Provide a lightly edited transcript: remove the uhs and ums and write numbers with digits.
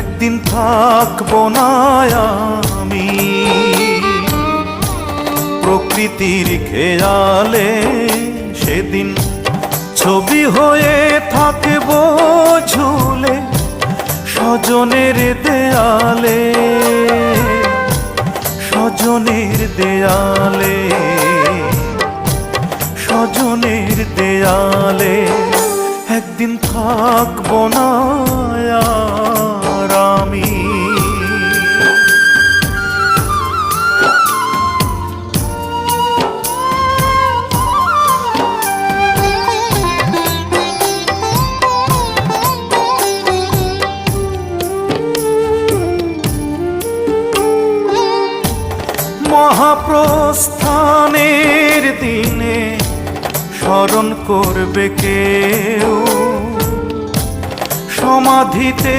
একদিন থাকবো না আমি প্রকৃতির খেয়ালে, সেদিন ছবি হয়ে থাকবো ঝুলে স্বজনের দেয়ালে, স্বজনের দেয়ালে, স্বজনের দেয়ালে। একদিন থাকবো না আর আমি। মহাপ্রস্থানের দিনে স্মরণ করবে কেউ সমাধিতে।